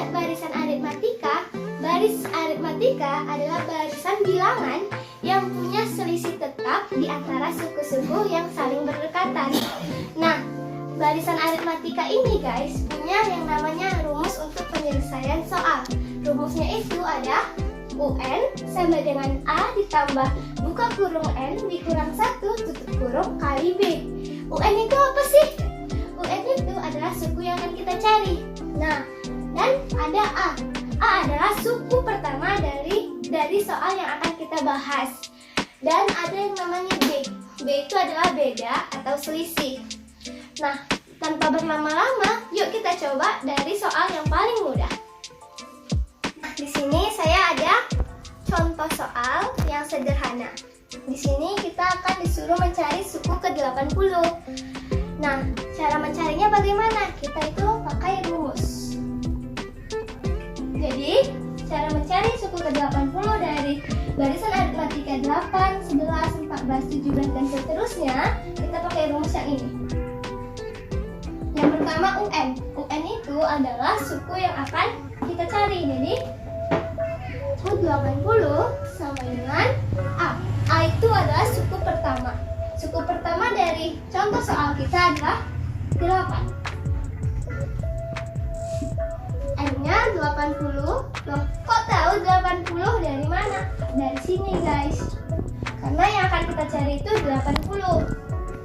barisan aritmatika, baris aritmatika adalah barisan bilangan yang punya selisih tetap di antara suku-suku yang saling berdekatan. Nah, barisan aritmatika ini guys punya yang namanya rumus untuk penyelesaian soal. Rumusnya itu ada UN sama dengan A ditambah buka kurung N dikurang 1 tutup kurung kali B. UN itu apa sih? UN itu adalah suku yang akan kita cari. Nah, dan ada A. A adalah suku pertama dari soal yang akan kita bahas. Dan ada yang namanya B. B itu adalah beda atau selisih. Nah, tanpa berlama-lama, yuk kita coba dari soal yang paling mudah. Di sini saya ada contoh soal yang sederhana. Di sini kita akan disuruh mencari suku ke-80. Nah, cara mencarinya bagaimana? Kita itu pakai rumus. Jadi, cara mencari suku ke-80 dari barisan aritmatika 8, 11, 14, 17, dan seterusnya, kita pakai rumus yang ini. Yang pertama UN. UN itu adalah suku yang akan kita cari. Jadi, U80 sama dengan A. A itu adalah suku pertama. Suku pertama dari contoh soal kita adalah 8. N-nya 80. Loh, kok tahu 80 dari mana? Dari sini guys. Karena yang akan kita cari itu 80.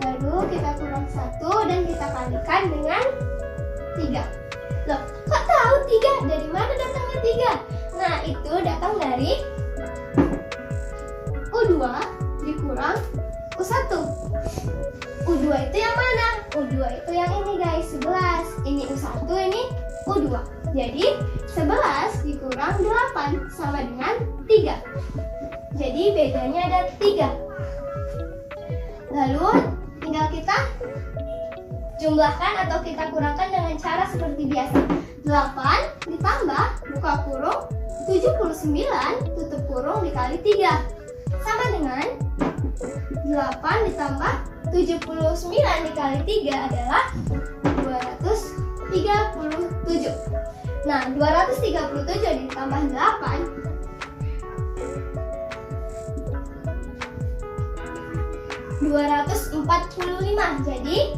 Lalu kita kurang 1 dan kita kalikan dengan 3. Loh, kok tahu 3? Dari mana datangnya 3? Nah, itu datang dari U2 dikurang U1. U2 itu yang mana? U2 itu yang ini guys, 11. Ini U1, ini U2. Jadi, 11 dikurang 8 sama dengan 3. Jadi, bedanya ada 3. Lalu, tinggal kita jumlahkan atau kita kurangkan dengan cara seperti biasa. 8 ditambah buka kurung 79 tutup kurung dikali 3 sama dengan 8 ditambah 79 dikali 3 adalah 237. Nah, 237 ditambah 8 245. Jadi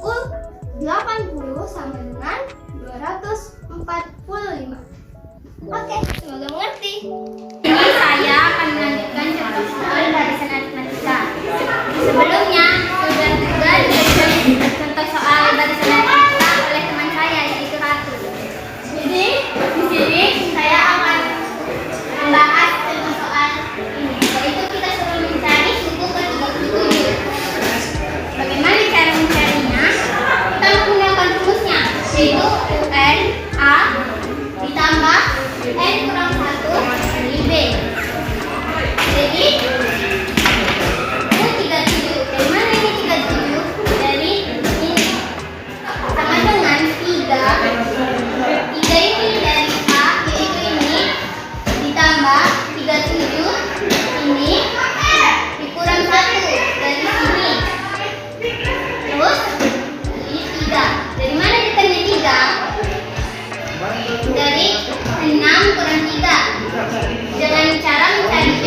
U80 sama dengan 245. Oke, semoga mengerti. Jadi saya akan melanjutkan contoh soal barisan aritmatika. Sebelumnya sudah diberikan contoh soal barisan aritmatika oleh teman saya yaitu Ratu. Jadi di sini saya akan membahas contoh soal ini, yaitu kita suruh mencari suku ke-37. Bagaimana cara mencarinya? Kita menggunakan rumusnya, yaitu UN A ditambah N kurang 1 kali B. Jadi U37. Dari mana ini 37? Dari ini. Sama dengan 3. 3 ini dari A, yaitu ini, ditambah 37 ini dikurang 1 dari sini. Terus ini 3. Dari mana datangnya 3? Dari 6 kurang 3. Dengan cara mencari B,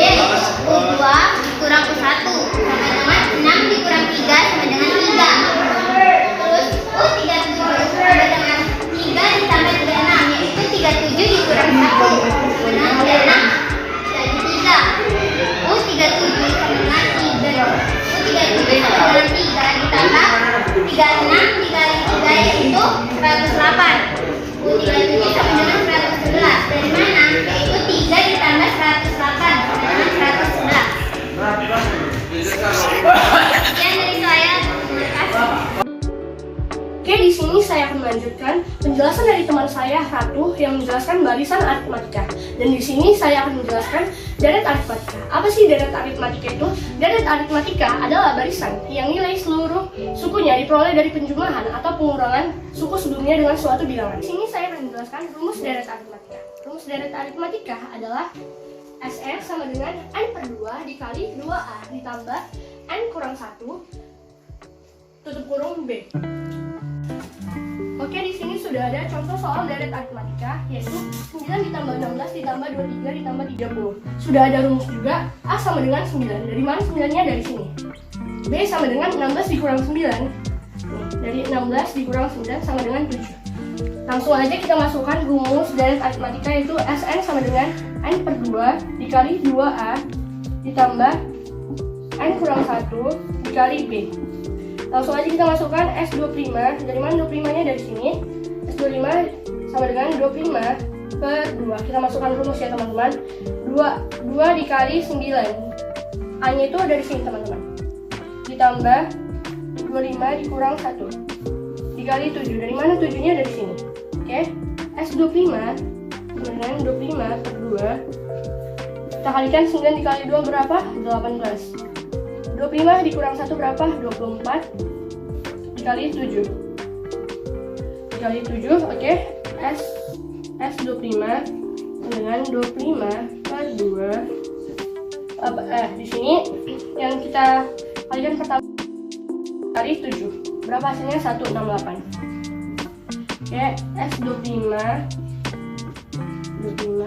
U2 dikurang U1 sama dengan 6 dikurang 3 sama dengan 3. Terus U37 sama dengan 3 ditambah 36, yaitu 37 dikurang 1 sama dengan 36 jadi 3. U37 sama dengan 3. U37 sama dengan 3 ditambah 36 dikali 3 yaitu 108. U37 sama dengan 111. Dari mana? Yaitu 3 ditambah 108 sama dengan 111. Sekian dari saya. Terima kasih. Oke, di sini saya akan melanjutkan penjelasan dari teman saya Ratu yang menjelaskan barisan aritmatika. Dan di sini saya akan menjelaskan deret aritmatika. Apa sih deret aritmatika itu? Deret aritmatika adalah barisan yang nilai seluruh sukunya diperoleh dari penjumlahan atau pengurangan suku sebelumnya dengan suatu bilangan. Di sini saya akan menjelaskan rumus deret aritmatika. Rumus deret aritmatika adalah SN sama dengan N/2 dikali 2A ditambah N kurang 1 tutup kurung B. Oke, di sini sudah ada contoh soal deret aritmatika, yaitu 9 ditambah 16 ditambah 23 ditambah 30. Sudah ada rumus juga, A sama dengan 9. Dari mana 9-nya? Dari sini. B sama dengan 16 dikurang 9. Nih, dari 16 dikurang 9 sama dengan 7. Langsung aja kita masukkan rumus deret aritmatika, yaitu Sn sama dengan N per 2 dikali 2A ditambah N kurang 1 dikali B. Langsung aja kita masukkan S25. Dari mana 25-nya? Dari sini. S25 sama dengan 25 per 2. Kita masukkan rumus ya teman-teman. 2 dikali 9. A-nya itu dari sini teman-teman. Ditambah 25 dikurang 1 dikali 7. Dari mana 7-nya? Dari sini. Oke. S25 sama dengan 25 per 2. Kita kalikan 9 dikali 2 berapa? 18. 25 dikurang 1 berapa? 24 dikali 7 dikali 7, oke. S25 dengan 25 per 2 di sini yang kita kalikan pertama kali 7 berapa hasilnya? 168. Oke, S25 per 2.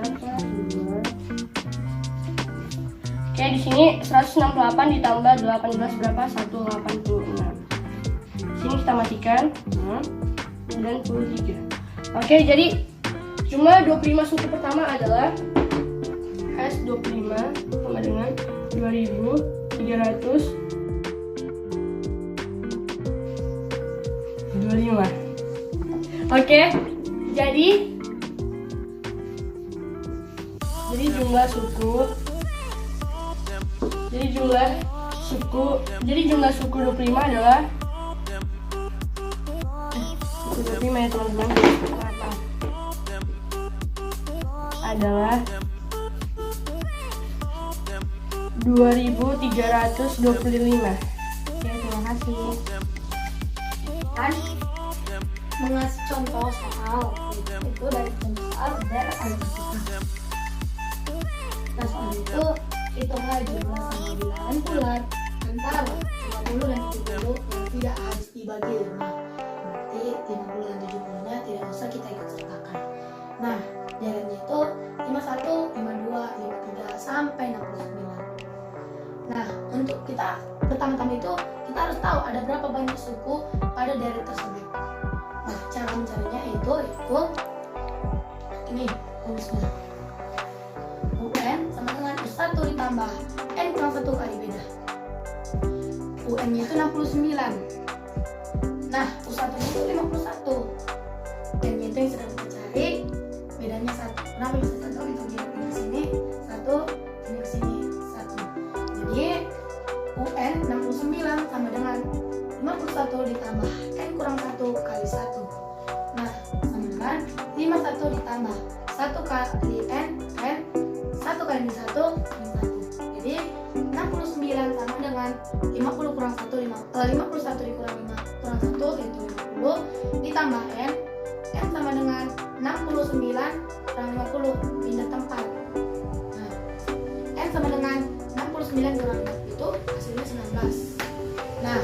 Oke, di sini 168 ditambah 18 berapa? 186. Sini kita matikan. 93. Oke, jadi jumlah 25 suku pertama adalah S25 sama dengan 2325. Oke, jadi jumlah suku jumlah suku 25 adalah suku 25 ya teman-teman, adalah 2325. Oke, terima kasih. Kan mengasih contoh soal itu dari contoh soal deret aritmatika. Nah, soal itu hitunglah jumlah sama bilangan bulat antara 50 dan 70 yang tidak harus dibagi 5. Berarti 50 dan 70-nya tidak usah kita ikut sertakan. Nah, deretnya itu 51, 52, 53 sampai 69. Nah, untuk kita pertama-tama itu kita harus tahu ada berapa banyak suku pada deret tersebut. Nah, cara mencarinya itu ini rumusnya. UN sama dengan U1 ditambah N kurang 1 kali beda. UN-nya itu 69. Nah, U1 itu 51. N-nya itu yang sedang kita cari, bedanya 1. Kenapa bisa 1? Itu dia ke sini 1, ini ke sini 1. Jadi UN 69 sama dengan 51 ditambah N kurang 1 kali 1. Nah, sama dengan 51 ditambah 1 kali N 1 kali 1, 1. Jadi 69 sama dengan 50 kurang 1, 51 dikurang 5 kurang 1 itu 50 ditambah N sama dengan 69 kurang 50 pindah tempat. Nah, N sama dengan 69 kurang 5 itu hasilnya 19. Nah,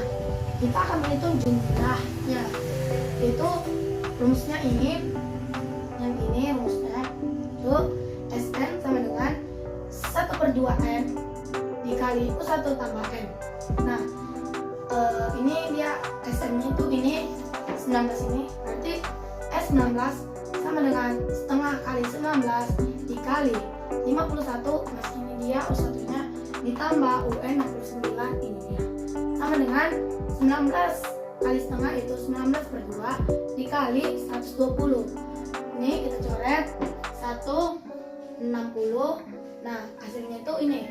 kita akan menghitung jumlahnya. Itu rumusnya ini, yang ini rumusnya itu Sn sama dengan 1 per 2N dikali U1 tambah N. Nah, ini dia Sn-nya itu ini 19 ini, berarti S19 sama dengan setengah kali 19 dikali 51, mas ini dia U1-nya ditambah UN 69 ini dia. Sama dengan 19 kali setengah itu 19 per 2 dikali 120. Ini kita coret 160. Nah, hasilnya itu ini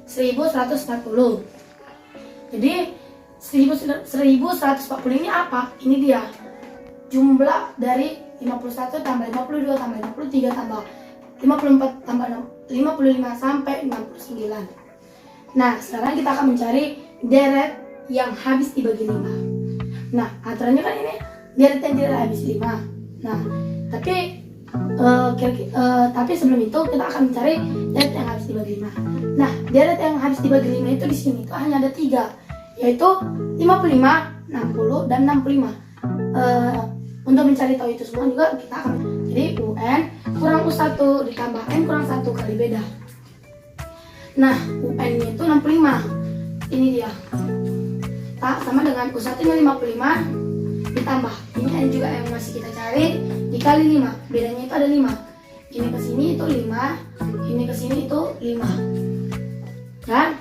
1140. Jadi 1140 ini apa? Ini dia jumlah dari 51 tambah 52 tambah 53 tambah 54 tambah 55 sampai 69. Nah, sekarang kita akan mencari deret yang habis dibagi 5. Nah, aturannya kan ini deret yang tidak habis 5. Nah, tapi sebelum itu kita akan mencari deret yang habis dibagi 5. Nah, deret yang habis dibagi 5 itu di sini itu hanya ada 3, yaitu 55, 60 dan 65. Untuk mencari tahu itu semua juga kita akan, jadi UN kurang U1 ditambah N kurang 1 kali beda. Nah, UN-nya itu 65. Ini dia. Sama dengan U1 nya 55 ditambah. Ini N juga yang masih kita cari dikali 5. Bedanya itu ada 5. Ini ke sini itu 5, ini ke sini itu 5. Dan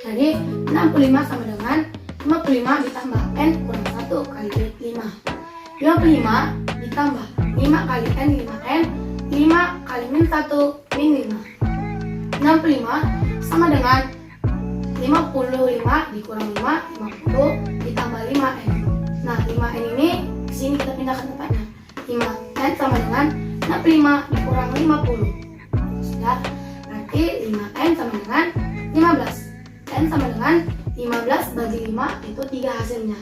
jadi 65 sama dengan 55 ditambah N kurang 1 kali 5. 55 ditambah 5 kali N 5N, 5 kali min 1 min 5. 65 sama dengan 55 dikurang 5, 50 ditambah 5N. Nah, 5N ini kesini kita pindahkan tempatnya. 5N sama dengan 65 dikurang 50. Sudah, berarti 5N sama dengan 15. N sama dengan 15 bagi 5 itu 3 hasilnya.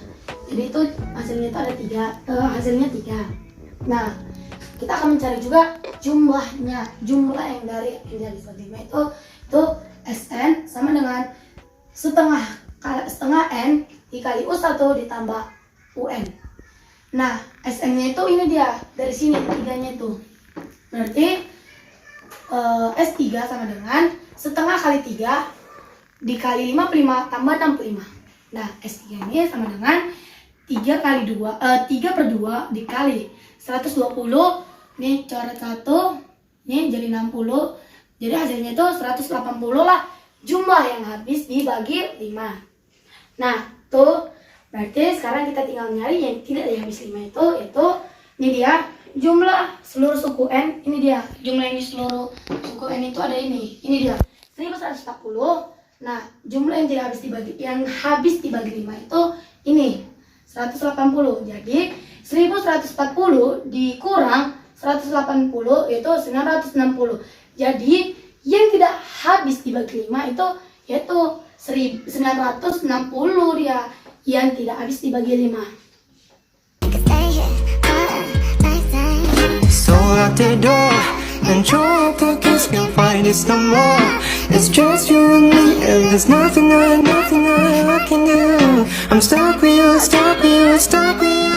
Jadi itu hasilnya itu ada 3, hasilnya 3. Nah, kita akan mencari juga jumlahnya. Jumlah yang dari bagi 5 itu SN sama dengan setengah N dikali U1 ditambah UN. Nah, SN-nya itu ini dia, dari sini 3-nya itu. Berarti S3 sama dengan setengah kali 3 dikali 55 tambah 65. Nah, S3 ini sama dengan 3 per 2 dikali 120. Ini coret 1, ini jadi 60. Jadi hasilnya itu 180 lah jumlah yang habis dibagi 5. Nah, tuh berarti sekarang kita tinggal nyari yang tidak habis 5 itu, yaitu ini dia jumlah seluruh suku N. Ini dia jumlah yang di seluruh suku N itu ada ini dia 1140. Nah, jumlah yang tidak habis dibagi 5 itu ini 180. Jadi 1140 dikurang 180 yaitu 960. Jadi yang tidak habis dibagi 5 itu yaitu 960 dia yang tidak habis dibagi 5. So lock the door and your pockets can't find us no more. It's just you and me, and there's nothing I can do. I'm stuck with you, stuck with you, stuck with you.